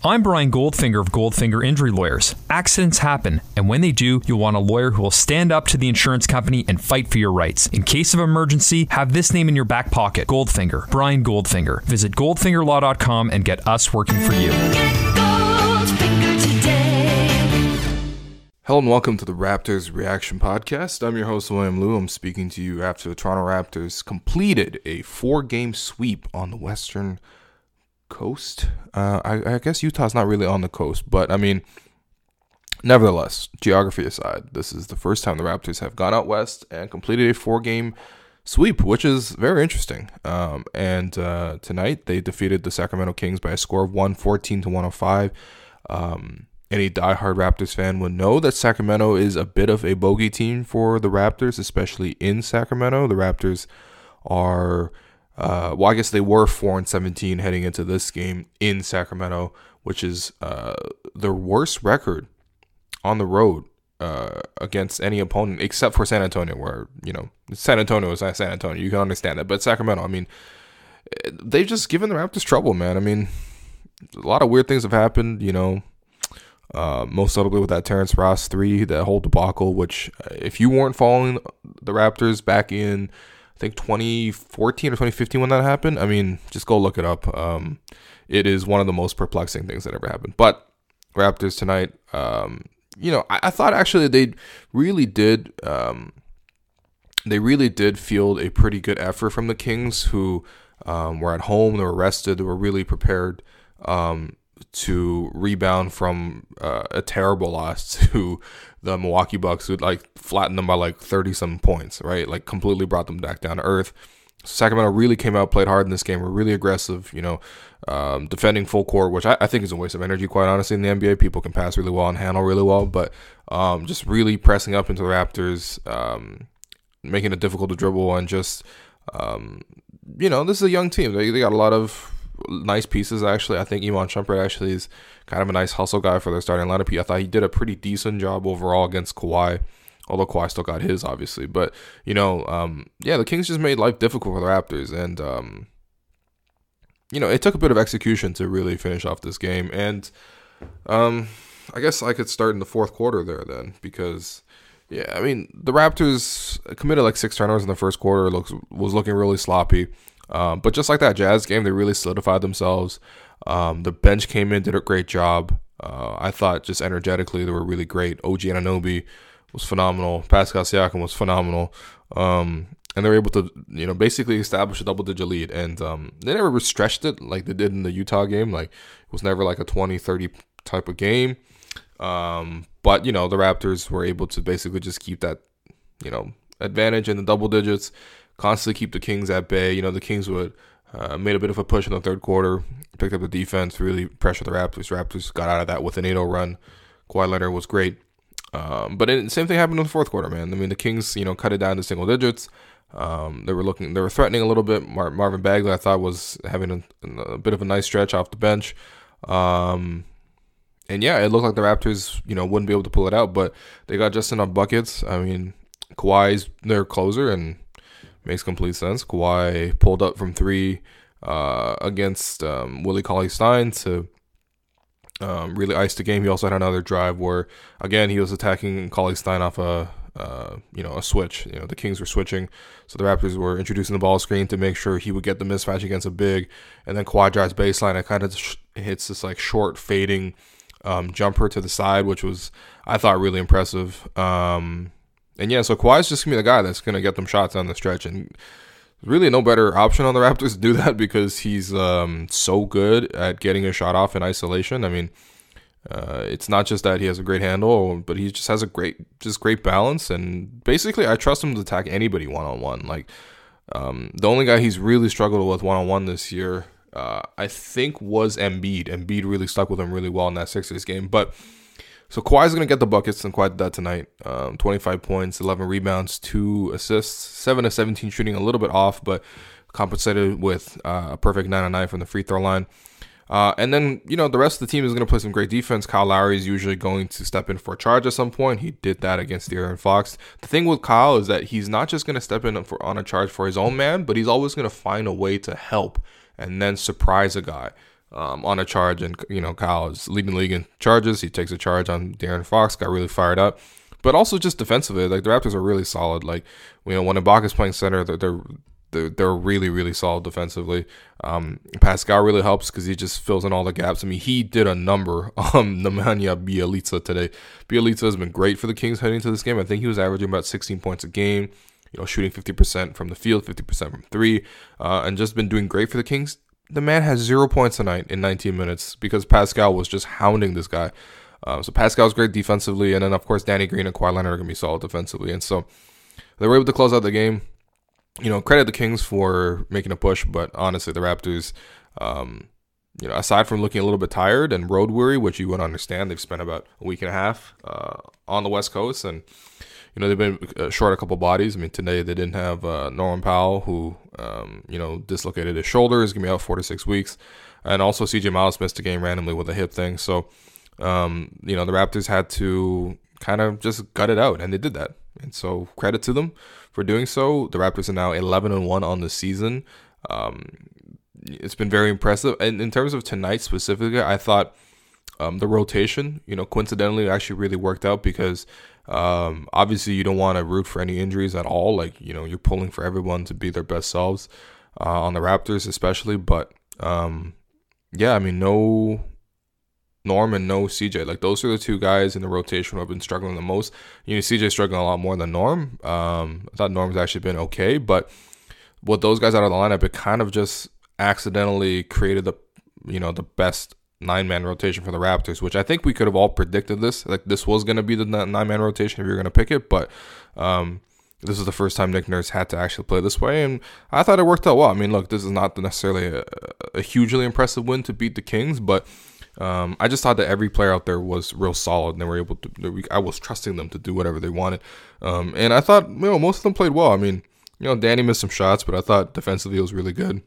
I'm Brian Goldfinger of Goldfinger Injury Lawyers. Accidents happen, and when they do, you'll want a lawyer who will stand up to the insurance company and fight for your rights. In case of emergency, have this name in your back pocket. Goldfinger. Brian Goldfinger. Visit goldfingerlaw.com and get us working for you. Get Goldfinger today. Hello and welcome to the Raptors Reaction Podcast. I'm your host, William Liu. I'm speaking to you after the Toronto Raptors completed a 4-game sweep on the Western Coast. I guess Utah's not really on the coast, but I mean, nevertheless, geography aside, this is the first time the Raptors have gone out west and completed a 4-game sweep, which is very interesting. And tonight they defeated the Sacramento Kings by a score of 114-105. Any diehard Raptors fan would know that Sacramento is a bit of a bogey team for the Raptors, especially in Sacramento. The Raptors are I guess they were 4-17 heading into this game in Sacramento, which is their worst record on the road against any opponent except for San Antonio, where, you know, San Antonio is not San Antonio. You can understand that. But Sacramento, I mean, they've just given the Raptors trouble, man. I mean, a lot of weird things have happened, you know, most notably with that Terrence Ross 3, that whole debacle, which if you weren't following the Raptors back in, I think 2014 or 2015 when that happened, I mean, just go look it up. It is one of the most perplexing things that ever happened. But Raptors tonight, you know, I thought actually they really did field a pretty good effort from the Kings, who were at home, they were rested, they were really prepared to rebound from a terrible loss to the Milwaukee Bucks, who like flattened them by like 30-some points, right? Like completely brought them back down to earth. Sacramento really came out, played hard in this game, were really aggressive, you know, defending full court, which I think is a waste of energy, quite honestly, in the NBA. People can pass really well and handle really well, but just really pressing up into the Raptors, making it difficult to dribble, and just, you know, this is a young team. They got a lot of nice pieces, actually. I think Iman Shumpert actually is kind of a nice hustle guy for their starting lineup. I thought he did a pretty decent job overall against Kawhi, although Kawhi still got his, obviously. But, you know, yeah, the Kings just made life difficult for the Raptors, and, you know, it took a bit of execution to really finish off this game. And I guess I could start in the fourth quarter there then, because, yeah, I mean, the Raptors committed like 6 turnovers in the first quarter, was looking really sloppy. But just like that Jazz game, they really solidified themselves. The bench came in, did a great job. I thought just energetically they were really great. OG Anunoby was phenomenal. Pascal Siakam was phenomenal. And they were able to, you know, basically establish a double-digit lead. And they never stretched it like they did in the Utah game. Like, it was never like a 20-30 type of game. But, you know, the Raptors were able to basically just keep that, you know, advantage in the double digits, constantly keep the Kings at bay. You know, the Kings would made a bit of a push in the third quarter, picked up the defense, really pressured the Raptors. Raptors got out of that with an 8-0 run. Kawhi Leonard was great. But the same thing happened in the fourth quarter, man. I mean, the Kings, you know, cut it down to single digits. They were threatening a little bit. Marvin Bagley, I thought, was having a bit of a nice stretch off the bench. And yeah, it looked like the Raptors, you know, wouldn't be able to pull it out, but they got just enough buckets. I mean, Kawhi's their closer, and makes complete sense. Kawhi pulled up from 3 against Willie Cauley-Stein to really ice the game. He also had another drive where, again, he was attacking Cauley-Stein off a switch. You know, the Kings were switching, so the Raptors were introducing the ball screen to make sure he would get the mismatch against a big, and then Kawhi drives baseline and kind of hits this like short fading jumper to the side, which was, I thought, really impressive. And yeah, so Kawhi's just going to be the guy that's going to get them shots on the stretch. And really no better option on the Raptors to do that, because he's so good at getting a shot off in isolation. I mean, it's not just that he has a great handle, but he just has a great balance. And basically, I trust him to attack anybody one-on-one. Like, the only guy he's really struggled with one-on-one this year, I think, was Embiid. Embiid really stuck with him really well in that Sixers game. But so Kawhi's going to get the buckets, and Kawhi did that tonight. 25 points, 11 rebounds, 2 assists, 7 of 17 shooting, a little bit off, but compensated with a perfect 9 of 9 from the free throw line. And then, you know, the rest of the team is going to play some great defense. Kyle Lowry is usually going to step in for a charge at some point. He did that against De'Aaron Fox. The thing with Kyle is that he's not just going to step in on a charge for his own man, but he's always going to find a way to help and then surprise a guy. on a charge, and Kyle is leading the league in charges. He takes a charge on De'Aaron Fox, got really fired up. But also just defensively, like the Raptors are really solid. Like when Ibaka's playing center, they're really, really solid defensively. Pascal really helps because he just fills in all the gaps. I mean, he did a number on Nemanja Bjelica today. Bjelica has been great for the Kings heading into this game. I think he was averaging about 16 points a game, shooting 50% from the field, 50% from three, and just been doing great for the Kings. The man has 0 points tonight in 19 minutes because Pascal was just hounding this guy. So Pascal's great defensively, and then, of course, Danny Green and Kawhi Leonard are going to be solid defensively. And so they were able to close out the game. Credit the Kings for making a push, but honestly, the Raptors, aside from looking a little bit tired and road weary, which you would understand, they've spent about a week and a half on the West Coast, and they've been short a couple bodies. I mean, today they didn't have Norman Powell, who dislocated his shoulder, is going to be out 4 to 6 weeks, and also CJ Miles missed a game randomly with a hip thing. So, the Raptors had to kind of just gut it out, and they did that. And so credit to them for doing so. The Raptors are now 11-1 on the season. It's been very impressive. And in terms of tonight specifically, I thought the rotation, coincidentally, actually really worked out because obviously you don't want to root for any injuries at all. Like, you're pulling for everyone to be their best selves on the Raptors especially. But, no Norm and no CJ. Like, those are the two guys in the rotation who have been struggling the most. CJ struggling a lot more than Norm. I thought Norm's actually been okay, but with those guys out of the lineup, it kind of just accidentally created the best 9-man rotation for the Raptors, which I think we could have all predicted this. Like, this was going to be the 9-man rotation if you're going to pick it, but this is the first time Nick Nurse had to actually play this way, and I thought it worked out well. I mean, look, this is not necessarily a hugely impressive win to beat the Kings, but I just thought that every player out there was real solid, and they were able to. I was trusting them to do whatever they wanted, and I thought most of them played well. I mean, Danny missed some shots, but I thought defensively it was really good.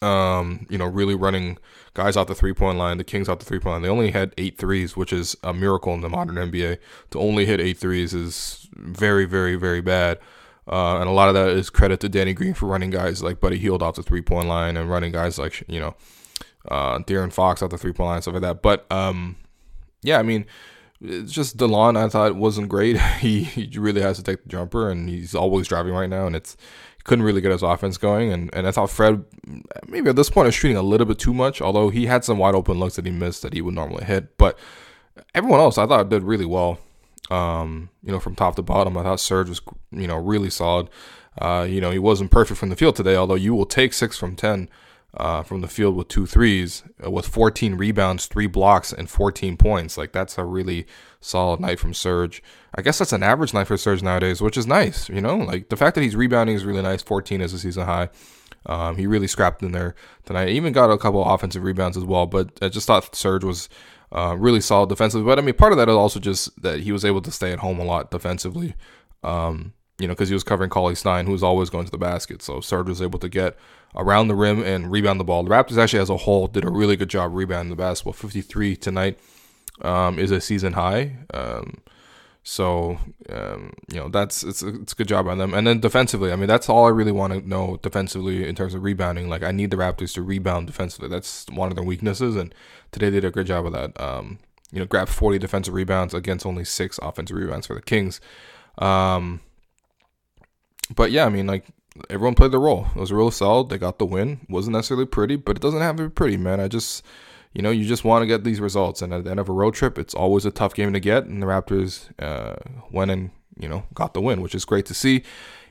Really running guys out the 3-point line. The Kings out the 3-point line. They only had 8 threes, which is a miracle in the modern NBA. To only hit 8 threes is very, very, very bad. And a lot of that is credit to Danny Green for running guys like Buddy Hield off the 3-point line and running guys like De'Aaron Fox out the 3-point line, stuff like that. But I mean, it's just DeLon, I thought, wasn't great. He really has to take the jumper, and he's always driving right now, and couldn't really get his offense going. And I thought Fred, maybe at this point, is shooting a little bit too much, although he had some wide open looks that he missed that he would normally hit. But everyone else, I thought, did really well. From top to bottom, I thought Serge was, really solid. He wasn't perfect from the field today, although you will take 6 from 10 from the field with 2 threes, with 14 rebounds, 3 blocks, and 14 points. Like, that's a really solid night from Serge. I guess that's an average night for Serge nowadays, which is nice. Like, the fact that he's rebounding is really nice. 14 is a season high. He really scrapped in there tonight. He even got a couple of offensive rebounds as well, but I just thought Serge was really solid defensively. But I mean, part of that is also just that he was able to stay at home a lot defensively, because he was covering Cauley Stein, who was always going to the basket. So Serge was able to get around the rim and rebound the ball. The Raptors actually as a whole did a really good job rebounding the basketball. 53 tonight is a season high. It's a good job on them. And then defensively, I mean, that's all I really want to know defensively in terms of rebounding. Like, I need the Raptors to rebound defensively. That's one of their weaknesses, and today they did a great job of that. Grabbed 40 defensive rebounds against only 6 offensive rebounds for the Kings. But yeah, I mean, like, everyone played their role. It was real solid. They got the win. Wasn't necessarily pretty, but it doesn't have to be pretty, man. You just want to get these results. And at the end of a road trip, it's always a tough game to get. And the Raptors went and, got the win, which is great to see.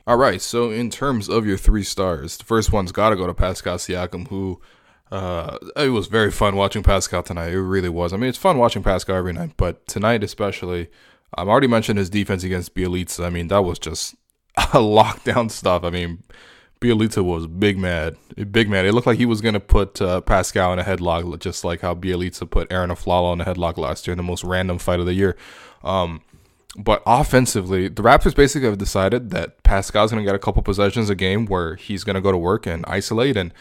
All right, so in terms of your 3 stars, the first one's got to go to Pascal Siakam, who it was very fun watching Pascal tonight. It really was. I mean, it's fun watching Pascal every night, but tonight especially, I've already mentioned his defense against Bjelica. I mean, that was just lockdown stuff. I mean, Bjelica was big mad. It looked like he was going to put Pascal in a headlock, just like how Bjelica put Aaron Aflalo in a headlock last year in the most random fight of the year. But offensively, the Raptors basically have decided that Pascal's going to get a couple possessions a game where he's going to go to work and isolate. And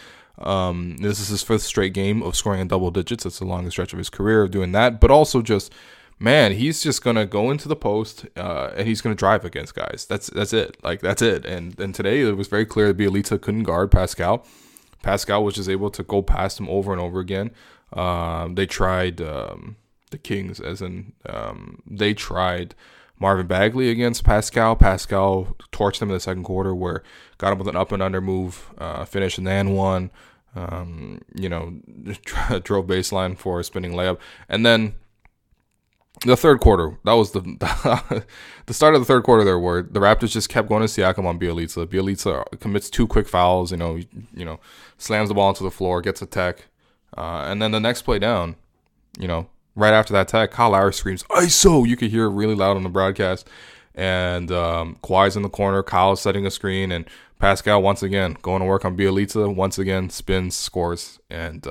this is his 5th straight game of scoring in double digits. It's the longest stretch of his career of doing that. But also just, man, he's just going to go into the post and he's going to drive against guys. That's it. Like, that's it. And today it was very clear that Bjelica couldn't guard Pascal. Pascal was just able to go past him over and over again. They tried the Kings, as in they tried Marvin Bagley against Pascal. Pascal torched him in the second quarter, where got him with an up and under move, finished an and one. Drove baseline for a spinning layup, and then the third quarter. That was the the start of the third quarter there, where the Raptors just kept going to Siakam on Bjelica. Bjelica commits 2 quick fouls. Slams the ball into the floor, gets a tech, and then the next play down, right after that tech, Kyle Lowry screams "ISO!" You could hear it really loud on the broadcast, and Kawhi's in the corner. Kyle's setting a screen, and Pascal once again going to work on Bjelica. Once again, spins, scores, and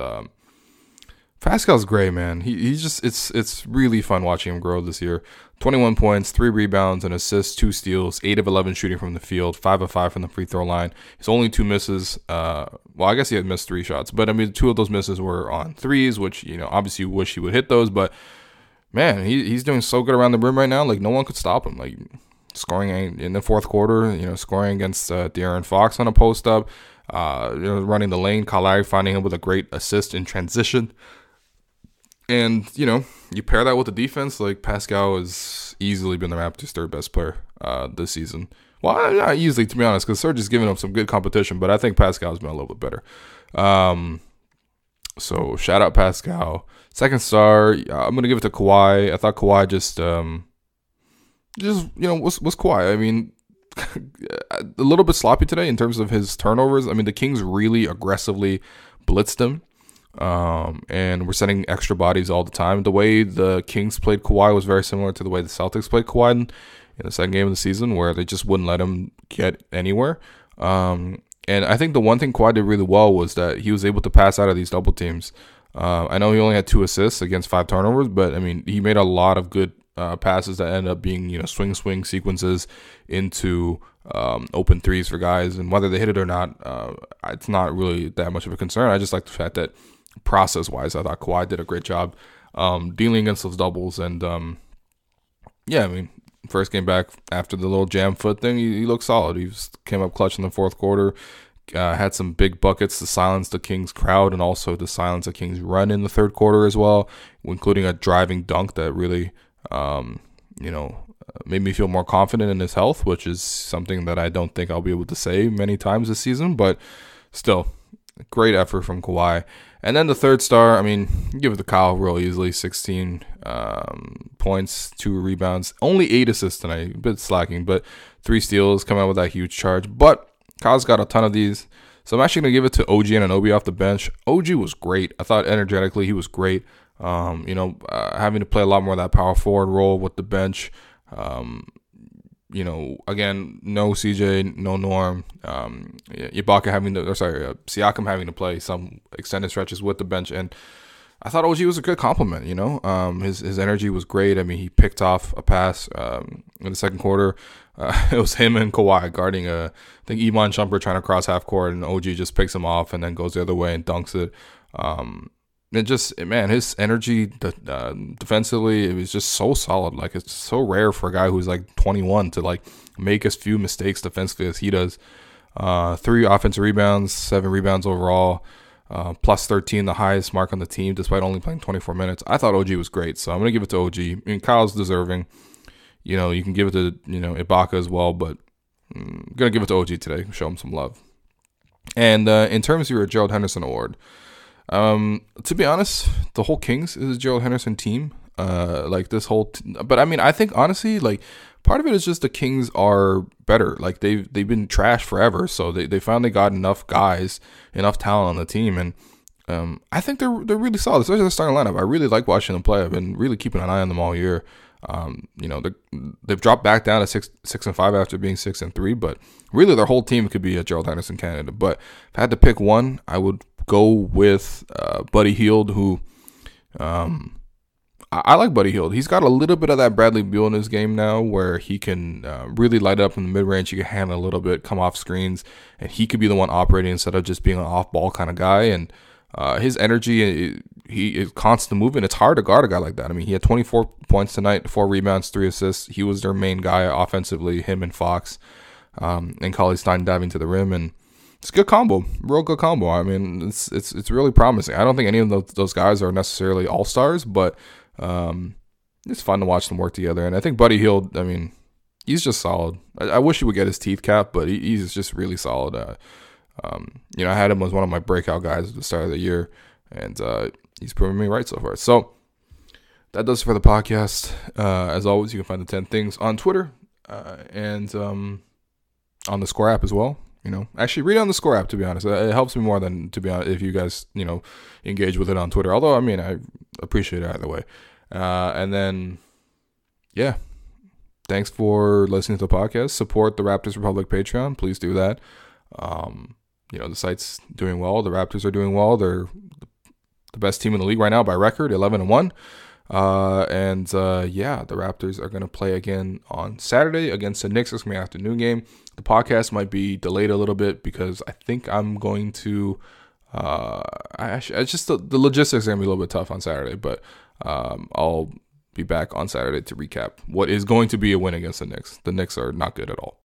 Pascal's great, man. He's just it's really fun watching him grow this year. 21 points, 3 rebounds, an assist, 2 steals, 8 of 11 shooting from the field, 5 of 5 from the free throw line. His only 2 misses. Well, I guess he had missed 3 shots, but I mean 2 of those misses were on threes, which obviously you wish he would hit those. But man, he's doing so good around the rim right now. Like no one could stop him. Like scoring in the fourth quarter, scoring against De'Aaron Fox on a post up, running the lane. Kyle Lowry finding him with a great assist in transition. And, you pair that with the defense, like Pascal has easily been the Raptors' 3rd best player this season. Well, not easily, to be honest, because Serge is giving him some good competition, but I think Pascal's been a little bit better. So, shout out Pascal. Second star, I'm going to give it to Kawhi. I thought Kawhi just was Kawhi. I mean, a little bit sloppy today in terms of his turnovers. I mean, the Kings really aggressively blitzed him. And we're sending extra bodies all the time. The way the Kings played Kawhi was very similar to the way the Celtics played Kawhi in the second game of the season, where they just wouldn't let him get anywhere. And I think the one thing Kawhi did really well was that he was able to pass out of these double teams. I know he only had 2 assists against 5 turnovers, but I mean, he made a lot of good passes that ended up being, swing sequences into open threes for guys. And whether they hit it or not, it's not really that much of a concern. I just like the fact that process-wise, I thought Kawhi did a great job dealing against those doubles. And, first game back after the little jam foot thing, he looked solid. He came up clutch in the fourth quarter, had some big buckets to silence the Kings crowd and also to silence the Kings run in the third quarter as well, including a driving dunk that really, made me feel more confident in his health, which is something that I don't think I'll be able to say many times this season, but still, great effort from Kawhi. And then the third star, I mean, give it to Kyle real easily. 16 points, 2 rebounds, only 8 assists tonight. A bit slacking, but 3 steals, coming out with that huge charge. But Kyle's got a ton of these. So I'm actually going to give it to OG and Anunoby off the bench. OG was great. I thought energetically he was great. Having to play a lot more of that power forward role with the bench. Again, no CJ, no Norm. Siakam having to play some extended stretches with the bench, and I thought OG was a good compliment. His energy was great. I mean, he picked off a pass in the second quarter. It was him and Kawhi guarding I think Iman Shumpert trying to cross half court, and OG just picks him off and then goes the other way and dunks it. His energy defensively, it was just so solid. Like, it's so rare for a guy who's like 21 to like make as few mistakes defensively as he does. 3 offensive rebounds, 7 rebounds overall, plus 13, the highest mark on the team, despite only playing 24 minutes. I thought OG was great, so I'm going to give it to OG. I mean, Kyle's deserving. You can give it to, Ibaka as well, but I'm going to give it to OG today, show him some love. And in terms of your Gerald Henderson award, to be honest, the whole Kings is a Gerald Henderson team. But I mean, I think honestly, like, part of it is just the Kings are better. Like, they've been trash forever, so they finally got enough guys, enough talent on the team, and I think they're really solid, especially the starting lineup. I really like watching them play. I've been really keeping an eye on them all year. They've dropped back down to 6-5 after being 6-3, but really their whole team could be a Gerald Henderson candidate. But if I had to pick one, I would go with Buddy Hield, who I like Buddy Hield. He's got a little bit of that Bradley Beal in his game now, where he can really light up in the mid-range. He can handle a little bit, come off screens, and he could be the one operating instead of just being an off-ball kind of guy. And his energy, he is constant movement. It's hard to guard a guy like that. I mean, he had 24 points tonight, 4 rebounds, 3 assists. He was their main guy offensively, him and Fox, and Cauley Stein diving to the rim. And it's a good combo, real good combo. I mean, it's really promising. I don't think any of those guys are necessarily all-stars, but it's fun to watch them work together. And I think Buddy Hield, I mean, he's just solid. I wish he would get his teeth capped, but he's just really solid. I had him as one of my breakout guys at the start of the year, and he's proven me right so far. So that does it for the podcast. As always, you can find the 10 things on Twitter and on the Score app as well. Actually read on the Score app, to be honest. It helps me more than, to be honest, if you guys, engage with it on Twitter. Although, I mean, I appreciate it either way. And then, yeah, thanks for listening to the podcast. Support the Raptors Republic Patreon. Please do that. The site's doing well. The Raptors are doing well. They're the best team in the league right now by record, 11-1. The Raptors are going to play again on Saturday against the Knicks. It's going to be an afternoon game. The podcast might be delayed a little bit because I think I'm going to the logistics are going to be a little bit tough on Saturday, but I'll be back on Saturday to recap what is going to be a win against the Knicks. The Knicks are not good at all.